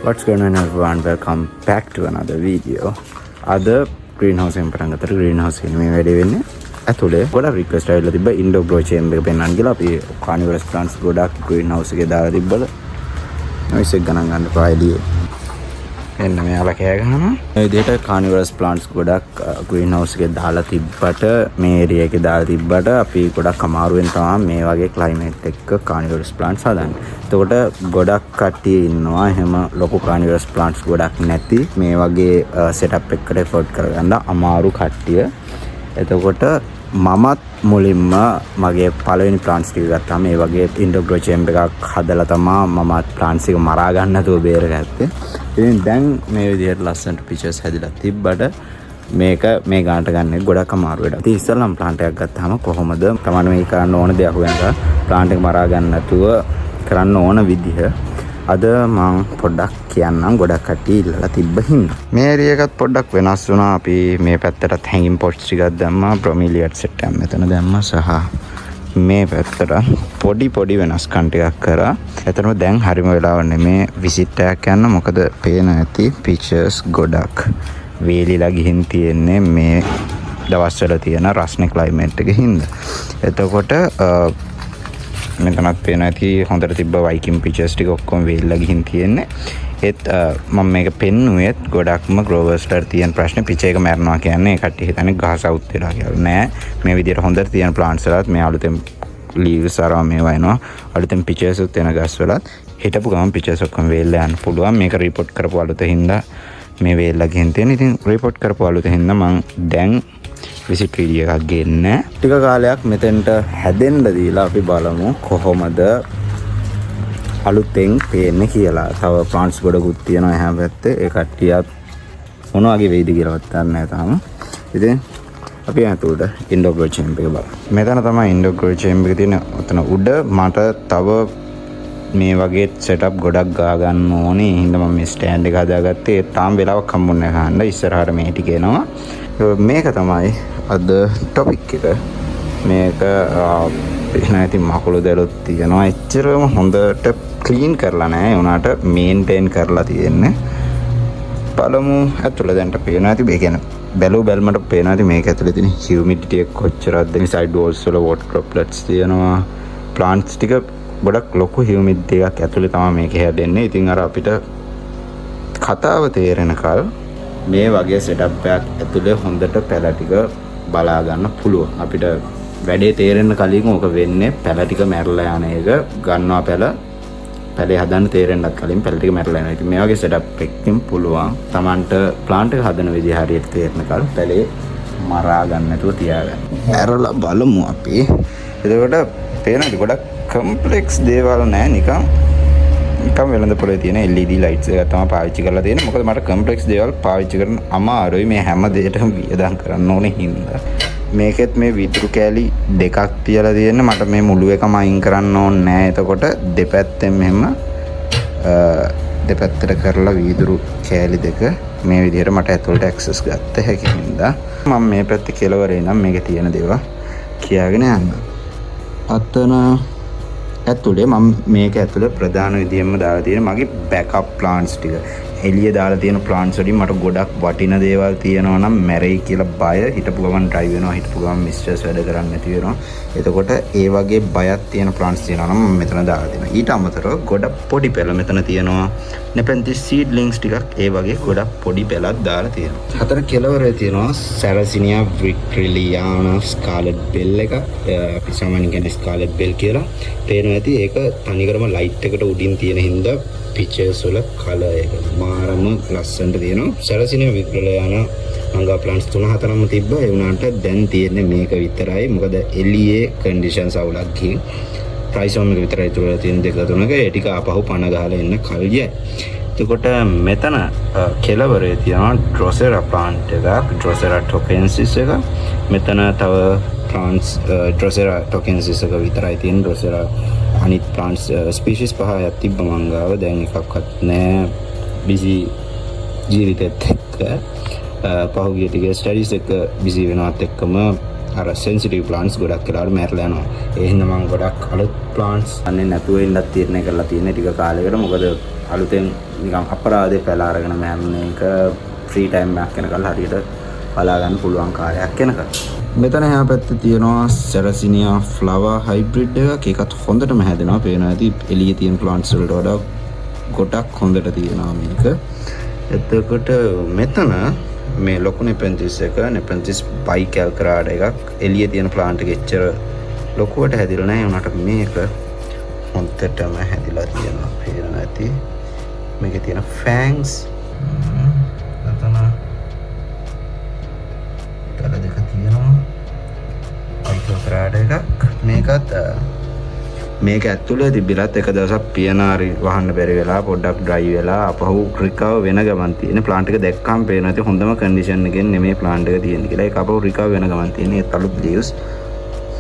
What's going on everyone, welcome back to another video. අද greenhouse එකෙන් පටන් ගත්තට greenhouse එකේ මේ වැඩේ වෙන්නේ ඇතුලේ ගොඩක් request ආවිල්ලා තිබ්බා indoor grow chamber එක පෙන්වන්න කියලා. අපි carnivorous plants ගොඩක් greenhouse එකේ දාලා තිබ්බල noise එක ගණන් ගන්න පායිලියේ එන්න මෙයාලා කෑ ගහනවා. මේ විදිහට carnivorous plants ගොඩක් greenhouse එකේ දාලා තිබ්බට මේ area එකේ දාලා තිබ්බට අපි ගොඩක් අමාරුවෙන් තමයි මේ වගේ climate එකක carnivorous plants හදන්නේ. එතකොට ගොඩක් කට්ටිය ඉන්නවා එහෙම ලොකු carnivorous plants ගොඩක් නැති මේ වගේ setup එකකට effort කරගන්න අමාරු කට්ටිය. එතකොට මමත් මුලින්ම මගේ පළවෙනි plants ටික ගත්තා මේ වගේ indoor grow chamber එකක් හදලා තමයි මමත් plants එක මරා ගන්න නැතුව බේරගත්තේ. ඉතින් දැන් මේ විදිහට ලස්සනට pictures හැදිලා තිබ්බට මේක මේ ගානට ගන්න ගොඩක් අමාරු වැඩක්. ඉතින් ඉස්සෙල්ලාම plant එකක් ගත්තාම කොහොමද තමයි මේ කරන්න ඕන දේ අහුවෙනක plant එක මරා ගන්න නැතුව කරන්න ඕන විදිහ අද මම පොඩ්ඩක් කියන්නම්. ගොඩක් කට්ටිය ඉල්ලලා තිබ්බ හින්දා මේ ඒරියා එකත් පොඩ්ඩක් වෙනස් වුණා. අපි මේ පැත්තටත් hanging pots ටිකක් දැම්මා, bromeliad set එකක් මෙතන දැම්මා සහ මේ පැත්තට පොඩි වෙනස්කම් ටිකක් කරා. එතනම දැන් හරිම වෙලාව නෙමේ විසිට් එකක් යන්න. මොකද පේන ඇති pictures ගොඩක් වේලිලා ගිහින් තියෙන්නේ මේ දවස්වල තියෙන රස්නේ climate එකේ හින්දා. එතකොට මෙතනත් පේන ඇති හොඳට තිබ්බ Viking pictures ටික ඔක්කොම වේලිලා ගිහින් තියෙන්නේ. ඒත් මම මේක පෙන්නුවෙත් ගොඩක්ම growers-ලා තියෙන ප්‍රශ්නේ පිච් එක මැරනවා කියන්නේ ඒ කට්ටිය හිතන්නේ ගහස අවුත් වෙලා කියලා. නෑ, මේ විදිහට හොඳට තියෙන plants වලත් මේ අලුතෙන් leaves අරවා මේවා එනවා. අලුතෙන් pictures උත් එන ගස් වලත් හිටපු ගමන් pictures ඔක්කොම වේලිලා යන්න පුළුවන්. මේක report කරපු අලුතෙන් හින්දා මේ වේලිලා ගිහින් තියෙන. ඉතින් report කරපු අලුතෙන් හින්දා මම දැන් විසිට් වීඩියෝ එකක් ගන්න. ටික කාලයක් මෙතෙන්ට හැදෙන්න දීලා අපි බලමු කොහොමද අලුතෙන් පේන්නේ කියලා. තව plants ගොඩකුත් තියෙනවා එහා පැත්තේ. ඒ කට්ටියත් මොන වගේ වෙයිද කියලාවත් දන්නේ නැහැ තාම. ඉතින් අපි ඇතුළට indoor grow chamber එක බලමු. මෙතන තමයි indoor grow chamber එක තියෙන. ඔතන උඩ මට තව මේ වගේ setup ගොඩක් ගා ගන්න ඕනේ. හින්දා මම මේ stand එක හදාගත්තේ. ඒ තාම වෙලාවක් හම්බුන්නේ නැහැ ගන්න. ඉස්සරහට මේ ටික එනවා. මේක තමයි අද ටොපික් එක. මේක නැති මකුළු දැලුත් තියෙනවා. එච්චරම හොඳට ක්ලීන් කරලා නැහැ. ඒ උනාට මේන්ටේන් කරලා තියෙන්නේ. බලමු ඇතුළේ දැන්ට පේනවා ඇති. ඒ කියන්නේ බැලුමට පේනවා ඇති මේක ඇතුළේ තියෙන humidity එක කොච්චරද. මේ side walls වල water droplets තියෙනවා. plants ටික ගොඩක් ලොකු humidity එකක් ඇතුළේ තමයි මේක හැදෙන්නේ. ඉතින් අර අපිට කතාව තේරෙනකල් මේ වගේ setup එකක් ඇතුලේ හොඳට පැල ටික බලා ගන්න පුළුවන්. අපිට වැඩේ තේරෙන්න කලින් ඕක වෙන්නේ පැල ටික මැරලා යන එක. ගන්නවා පැලේ හදන්න තේරෙන්නත් කලින් පැල ටික මැරලා යනවා. ඉතින් මේ වගේ setup එකකින් පුළුවන් Tamanට plant එක හදන විදිහ හරියට තේරෙනකල් පැලේ මරා ගන්න නැතුව තියාගන්න. ඇරලා බලමු අපි. එතකොට පේනවාද ගොඩක් complex දේවල් නෑ. නිකම් වෙළඳ පොලේ තියෙන LED lights එක තමයි පාවිච්චි කරලා තියෙන්නේ. මොකද මට complex දේවල් පාවිච්චි කරන්න අමාරුයි මේ හැම දෙයකටම වියදම් කරන්න ඕනේ හින්දා. මේකෙත් මේ විදුරු කෑලි දෙකක් තියලා තියෙන්නේ. මට මේ මුළු එකම අයින් කරන්න ඕනේ නෑ. එතකොට දෙපැත්තෙන් මෙහෙම දෙපැත්තට කරලා විදුරු කෑලි දෙක මේ විදිහට මට ඇතුළට access ගන්න හැකි හින්දා මම මේ පැත්තේ කෙලවරේ නම් මේකේ තියෙන දේවල් කියාගෙන යන්න. අතන ඇතුලේ මම මේක ඇතුලේ ප්‍රධාන විදියෙන්ම දාලා තියෙන මගේ බෑකප් ප්ලාන්ට්ස් ටික. එළිය දාලා තියෙන ප්ලාන්ට්ස් වලින් මට ගොඩක් වටින දේවල් තියෙනවා නම් මැරෙයි කියලා බය. හිටපු ගමන් ඩ්‍රයි වෙනවා, හිටපු ගමන් මිස්ටර්ස් වැඩ කරන්නේ නැති වෙනවා. එතකොට ඒ වගේ බයක් තියෙන ප්ලාන්ට්ස් තියෙනවා නම් මම මෙතන දාලා දෙනවා. ඊට අමතරව ගොඩක් පොඩි පෙළ මෙතන තියෙනවා. nepenthes seedlings ටිකක් ඒ වගේ ගොඩක් පොඩි පෙළක් දාලා තියෙනවා. හතර කෙළවරේ තියෙනවා Sarracenia victrilliana scarlet bell එක. අපි සාමාන්‍යයෙන් කියන්නේ scarlet bell කියලා. පේනවා ඇති ඒක තනිකරම ලයිට් එකට උඩින් තියෙන හින්දා pictures වල color එක මාරම ලස්සනට තියෙනවා. Sarracenia victrilliana අංගා plants 3-4ම තිබ්බා. ඒ වුණාට දැන් තියෙන්නේ මේක විතරයි. මොකද එළියේ conditions අවුලක් ගිහින් price එක විතරයි තුරලා තියෙන 2-3ක. ඒ ටික ආපහු පණ ගහලා එන්න කල්යයි. එතකොට මෙතන කෙළවරේ තියෙනවා Drosera plant එකක්, Drosera tokensis එක. මෙතන තව plants Drosera tokensis එක විතරයි තියෙන. Drosera අනිත් plants species 5ක් තිබ්බ මංගාව. දැන් එකක්වත් නැහැ. busy ජීවිතෙත් එක්ක පහුගිය ටික ස්ටඩීස් එක busy වෙනවත් එක්කම අර sensitive plants ගොඩක් වෙලාවට මැරලා යනවා. ඒ හින්දා මම ගොඩක් අලුත් plants අන්නේ නැතුව ඉන්නත් තීරණය කරලා තියෙන ටික කාලයකට. මොකද අලුතෙන් නිකන් අපරාධේ පැලා අරගෙන මම මේක ෆ්‍රී ටයිම් එකක් වෙනකල් හරියට බලා ගන්න පුළුවන් කාලයක් වෙනකල්. මෙතන එහා පැත්තේ තියෙනවා සැරසිනියා ෆ්ලවර් හයිබ්‍රිඩ් එකක්. ඒකත් හොඳටම හැදෙනවා. පේනවා ඇති එළියේ තියෙන ප්ලාන්ට්ස් වලට වඩා ගොඩක් හොඳට තියෙනවා මේක. එතකොට මෙතන මේ ලොකු නෙපෙන්තිස් එක නෙපෙන්තිස් බයිකැල්කරාඩ එකක් එළියේ තියෙන ප්ලාන්ට් එක එච්චර ලොකුවට හැදිලා නැහැ. උනාට මේක හොඳටම හැදිලා තියෙනවා. පේනවා ඇති. මේකේ තියෙන ෆෑන්ග්ස් එතන කල දෙක තියෙනවා. බයිකැල්කරාඩ එකක්. මේක ඇතුළේ තිබිලත් එක දවසක් පියනාරි වහන්න බැරි වෙලා පොඩ්ඩක් ඩ්‍රයි වෙලා අපහු රිකවර් වෙන ගමන් තියෙන ප්ලාන්ට් එක දැක්කම පේනවා ඇති හොඳම කන්ඩිෂන් එකෙන් නෙමෙයි ප්ලාන්ට් එක තියෙන්නේ කියලා. ඒක අපහු රිකවර් වෙන ගමන් තියෙන ඒ අලුත් ලීව්ස්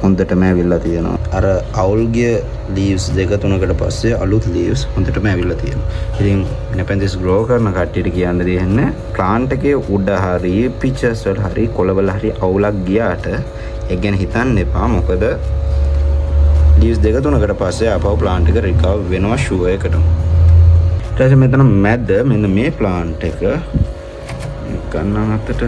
හොඳටම ඇවිල්ලා තියෙනවා. අර අවුල්ගේ ලීව්ස් දෙක තුනකට පස්සේ අලුත් ලීව්ස් හොඳටම ඇවිල්ලා තියෙනවා. ඉතින් නෙපෙන්තිස් ග්‍රෝ කරන කට්ටියට කියන්න දෙන්නේ ප්ලාන්ට් එකේ උඩ හරි පිචර්ස් වල හරි කොළවල හරි අවුලක් ගියාට ඒ ගැන හිතන්න එපා. මොකද ලීව්ස් දෙක තුනකට පස්සේ ආපහු ප්ලාන්ට් එක රිකවර් වෙනවා ෂුවර් එකට. ඊට පස්සේ මෙතන මැද මෙන්න මේ ප්ලාන්ට් එක ගන්න අතට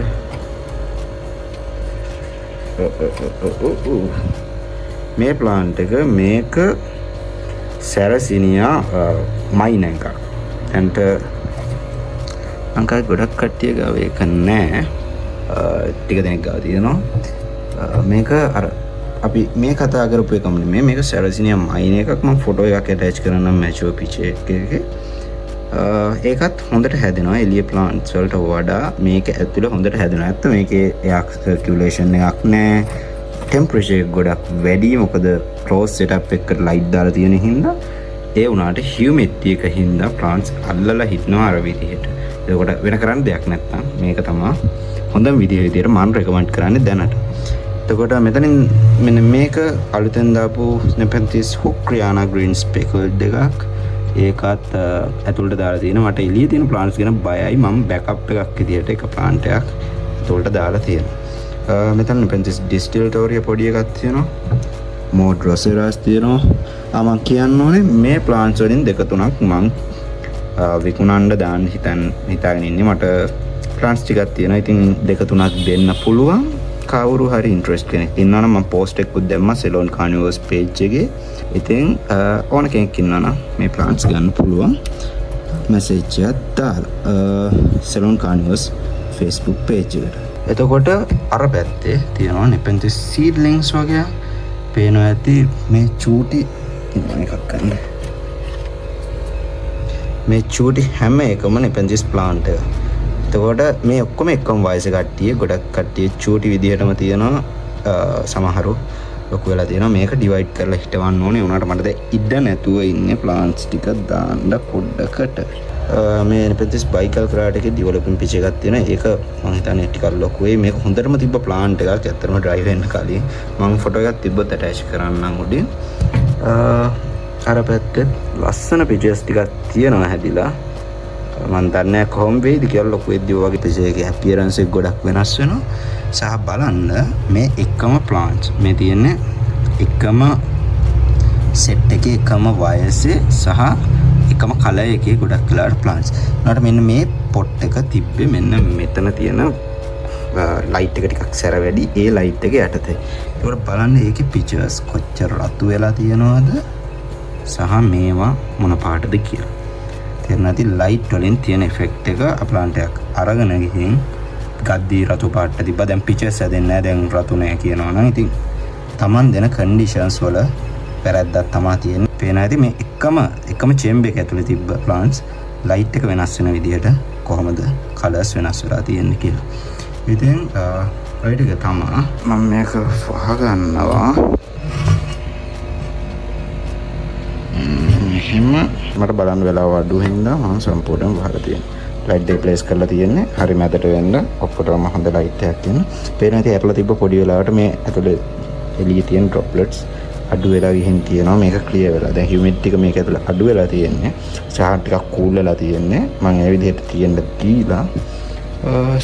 මේ ප්ලාන්ට් එක මේක සැරසිනියා මයින් එකක්. එතනට අංකල් ගොඩක් කට්ටිය ගාව ඒක නෑ. ටික දෙනෙක් ගාව තියෙනවා. මේක අර අපි මේ කතා කරපු එකම නෙමෙයි. මේක සැරසිනියා මයින් එකක්. මම ෆොටෝ එකක් ඇටච් කරන්නම් මැචුවර් පිචර් එකේ. ඒකත් හොඳට හැදෙනවා. එළිය ප්ලාන්ට්ස් වලට වඩා මේක ඇතුළේ හොඳට හැදෙනවා. ඇත්ත මේකේ එයාක් සර්කියුලේෂන් එකක් නෑ. ටෙම්පරේචර් එක ගොඩක් වැඩි. මොකද ක්ලෝස් සෙටප් එකකට ලයිට් දාලා තියෙන හින්දා ඒ වුණාට හියුමිඩිටි එක හින්දා ප්ලාන්ට්ස් අල්ලලා හිටනවා අර විදිහට. ඒකට වෙන කරන්න දෙයක් නැත්තම් මේක තමයි හොඳම විදිහට මම රෙකමන්ඩ් කරන්නේ දැනට. එතකොට මෙතනින් මෙන්න මේක අලුතෙන් දාපු නෙපෙන්තිස් හොක්‍රියානා ග්‍රීන් ස්පෙකල්ඩ් එකක්. ඒකත් ඇතුළට දාලා තියෙනවා. මට එළියේ තියෙන ප්ලාන්ට්ස් ගැන බයයි. මම බෑකප් එකක් විදියට එක ප්ලාන්ට් එකක් ඇතුළට දාලා තියෙනවා. මෙතන නෙපෙන්තිස් ඩිස්ටිල්ටෝරියා පොඩි එකක් තියෙනවා. මෝඩ් රොසෙරාස් තියෙනවා. මම කියන්න ඕනේ මේ ප්ලාන්ට්ස් වලින් දෙක තුනක් මම විකුණන්න දාන්න හිතාගෙන ඉන්නේ. මට ප්ලාන්ට්ස් ටිකක් තියෙනවා. ඉතින් දෙක තුනක් දෙන්න පුළුවන්. කවුරු හරි ඉන්ට්‍රෙස්ට් කෙනෙක් ඉන්නවනම් මම පෝස්ට් එකකුත් දැම්මා සෙලොන් කානිවර්ස් පේජ් එකේ. ඉතින් ඕන කෙනෙක් ඉන්නවනම් මේ ප්ලාන්ට්ස් ගන්න පුළුවන්. මැසේජ් එකක් දාලා සෙලොන් කානිවර්ස් Facebook page එකට. එතකොට අර පැත්තේ තියෙනවා නෙපෙන්තිස් සීඩ්ලින්ග්ස් වගේ පේනවා ඇති. මේ චූටි එකක් ගන්න. මේ චූටි හැම එකම නෙපෙන්තිස් ප්ලාන්ට් එක. එතකොට මේ ඔක්කොම එකම වයසේ කට්ටිය ගොඩක් කට්ටිය චූටි විදිහටම තියෙනවා. සමහරු ලොකු වෙලා තියෙනවා. මේක ඩිවයිඩ් කරලා හිටවන්න ඕනේ. උනාට මට දැන් ඉඩ නැතුව ඉන්නේ ප්ලාන්ට්ස් ටික දාන්න පොඩ්ඩකට. මේ නෙපෙන්තිස් බයිකැල්කරාඩ් එකේ ඩෙවලොපින් පිච් එකක් තියෙනවා. ඒක මම හිතන්නේ ටිකක් ලොකු වෙයි. මේක හොඳටම තිබ්බ ප්ලාන්ට් එකක්. ඇත්තටම ඩ්‍රයිව් වෙන්න කලින් මම ෆොටෝ එකක් තිබ්බත් ඇටච් කරන්නම් උඩින්. අර පැත්තේ ලස්සන පිචර්ස් ටිකක් තියෙනවා හැදිලා. මම දන්නේ කොහොම වෙයිද කියලා. ලොකු වෙද්දී වගේ පිචර් එකේ අපියරන්ස් එක ගොඩක් වෙනස් වෙනවා. සහ බලන්න මේ එකම ප්ලාන්ට්ස් මේ තියෙන්නේ එකම සෙට් එකේ එකම වයසේ සහ එකම කලර් එකේ ගොඩක් කලර් ප්ලාන්ට්ස්. උනාට මෙන්න මේ පොට් එක තිබ්බේ මෙන්න මෙතන තියෙන ලයිට් එක ටිකක් සැර වැඩි. ඒ ලයිට් එක යටතේ. ඒකට බලන්න ඒකේ පිචර්ස් කොච්චර රතු වෙලා තියෙනවද සහ මේවා මොන පාටද කියලා. තේරෙනවද? ලයිට් වලින් තියෙන ඉෆෙක්ට් එක ප්ලාන්ට් එකක් අරගෙන ගිහින් ගද්දී රතු පාට තිබ්බා. දැන් පිචර්ස් හැදෙන්නේ නැහැ. දැන් රතු නැහැ කියනවා නම් ඉතින් Taman දෙන කන්ඩිෂන්ස් වල වැරද්දක් තමයි තියෙන්නේ. පේන ඇති මේ එකම චේම්බර් එක ඇතුලේ තිබ්බ ප්ලාන්ට්ස් ලයිට් එක වෙනස් වෙන විදිහට කොහොමද කලර්ස් වෙනස් වෙලා තියෙන්නේ කියලා. ඉතින් රයිට් එක තමයි මම මේක වහගන්නවා. මට බලන්න වෙලාව අඩු හින්දා මම සම්පූර්ණයෙන් වහලා තියෙනවා. ලයිට් එක ප්ලේස් කරලා තියෙන්නේ හරි මැදට වෙන්න. ඔක්කොටම හොඳ ලයිට් එකක් තියෙනවා. පේන ඇති ඇරලා තිබ්බ පොඩි වෙලාවට මේ ඇතුලේ එළියේ තියෙන ඩ්‍රොප්ලට්ස් අඩු වෙලා ගිහින් තියෙනවා. මේක ක්ලියර් වෙලා. දැන් හියුමිඩිටි එක මේක ඇතුලේ අඩු වෙලා තියෙන්නේ. සහ ටිකක් කූල් වෙලා තියෙන්නේ. මම ඒ විදිහට තියෙන්න දීලා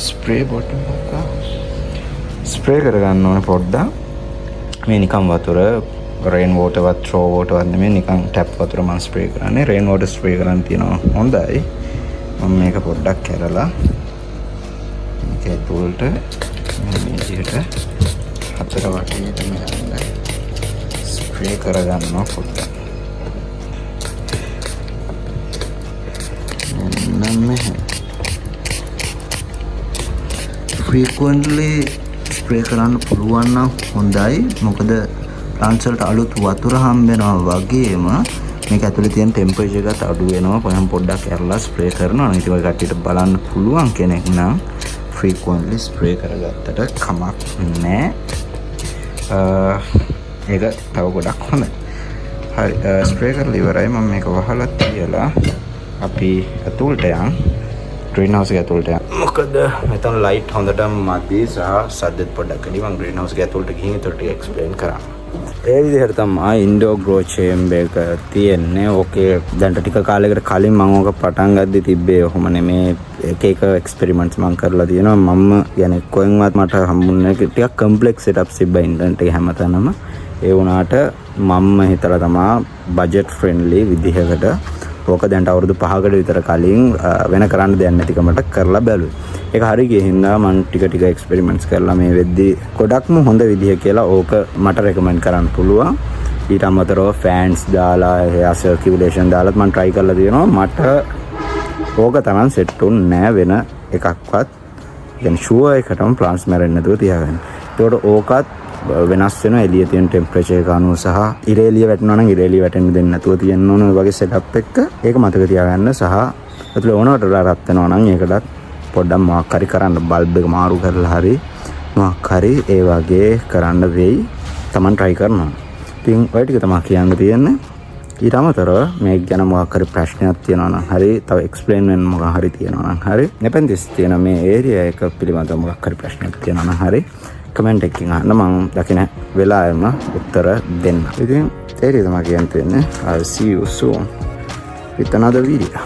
ස්ප්‍රේ බොටල් එක ස්ප්‍රේ කරගන්න ඕනේ පොඩ්ඩක්. මේ නිකන් වතුර රේන් වෝටර්වත් ත්‍රෝ වෝටර්වත් නෙමෙයි නිකන් ටැප් වතුර මම ස්ප්‍රේ කරන්නේ. රේන් වෝටර් ස්ප්‍රේ කරන්න තියෙනවා හොඳයි. මම මේක පොඩ්ඩක් කරලා මේක ඇතුළට මේ විදිහට හතර වටේටම යන්න ස්ප්‍රේ කරගන්නවා පොඩ්ඩක්. මෙන්න මෙහෙම frequently ස්ප්‍රේ කරන්න පුළුවන් නම් හොඳයි. මොකද ප්ලාන්ට්ස් වලට අලුත් වතුර හම්බ වෙනවා වගේම මේක ඇතුලේ තියෙන ටෙම්පරේචර් එකත් අඩු වෙනවා. කොහොම පොඩ්ඩක් ඇරලා ස්ප්‍රේ කරනවා. අනිත් ඒවා කට්ටියට බලන්න පුළුවන් කෙනෙක් නම් frequently ස්ප්‍රේ කරගත්තට කමක් නැහැ. ඒක තව ගොඩක් හොඳයි. හරි ස්ප්‍රේ කරලා ඉවරයි. මම මේක වහලා තියලා අපි ඇතුළට යන් ග්‍රීන් හවුස් එක ඇතුළට යන්. මොකද මෙතන ලයිට් හොඳටම මදි සහ සද්දෙත් පොඩ්ඩක් අඩි. මම ග්‍රීන් හවුස් එක ඇතුළට ගිහින් ඒකට ටික එක්ස්ප්ලেইন කරන්න. ඒ විදිහට තමයි ඉන්ඩෝර් ග්‍රෝ චේම්බර් එක තියෙන්නේ. ඕකේ දැන් ටික කාලයකට කලින් මම ඕක පටන් ගද්දි තිබ්බේ ඔහොම නෙමේ. එක එක එක්ස්පෙරිමන්ට්ස් මම කරලා තියෙනවා. මම يعني කොහෙන්වත් මට හම්බුනේ ටිකක් කම්ප්ලෙක්ස් සෙටප්ස් තිබ්බා ඉන්ටර්නෙට් එකේ හැමතැනම. ඒ වුණාට මම හිතලා තමයි බජට් ෆ්‍රෙන්ඩ්ලි විදිහකට ඕක දැන් අවුරුදු 5කට විතර කලින් වෙන කරන්න දෙයක් නැතිකමට කරලා බැලුවා. ඒක හරි ගියේ හින්දා මම ටික ටික එක්ස්පෙරිමන්ට්ස් කරලා මේ වෙද්දි ගොඩක්ම හොඳ විදිහ කියලා ඕක මට රෙකමන්ඩ් කරන්න පුළුවන්. ඊට අමතරව ෆෑන්ස් දාලා එයා සර්කියුලේෂන් දාලාත් මම try කරලා තියෙනවා. මට ඕක තරම් සෙට් උන්නේ නැහැ වෙන එකක්වත්. يعني ෂුවර් එකටම ප්ලාන්ට්ස් මැරෙන්නේ නැතුව තියාගන්න. ඒකට ඕකත් වෙනස් වෙන එළිය තියෙන ටෙම්පරේචර් එක අනුව සහ ඉර එළිය වැටෙනවා නම් ඉර එළිය වැටෙන්න දෙන්නේ නැතුව තියෙන්න ඕන ඔය වගේ සෙටප් එක. ඒක මතක තියාගන්න සහ ඒතුළේ ඕනකට රත් වෙනවා නම් ඒකටත් පොඩ්ඩක් මොකක් හරි කරන්න බල්බ් එක මාරු කරලා හරි මොකක් හරි ඒ වගේ කරන්න වෙයි. Taman try කරනවා. ඉතින් ඔය ටික තමයි කියන්න තියෙන්නේ. ඊට අමතරව මේක ගැන මොකක් හරි ප්‍රශ්නයක් තියෙනවා නම් හරි තව එක්ස්ප්ලেইন වෙන්න මොකක් හරි තියෙනවා නම් හරි නැපෙන්දිස් තියෙන මේ ඒරියා එක පිළිබඳව මොකක් හරි ප්‍රශ්නයක් තියෙනවා නම් හරි කමෙන්ට් එකකින් අහන්න මම දකින වෙලාවෙම උත්තර දෙන්න. ඉතින් ඒ ටික තමයි කියන්න තියෙන්නේ. I'll see you soon with another video.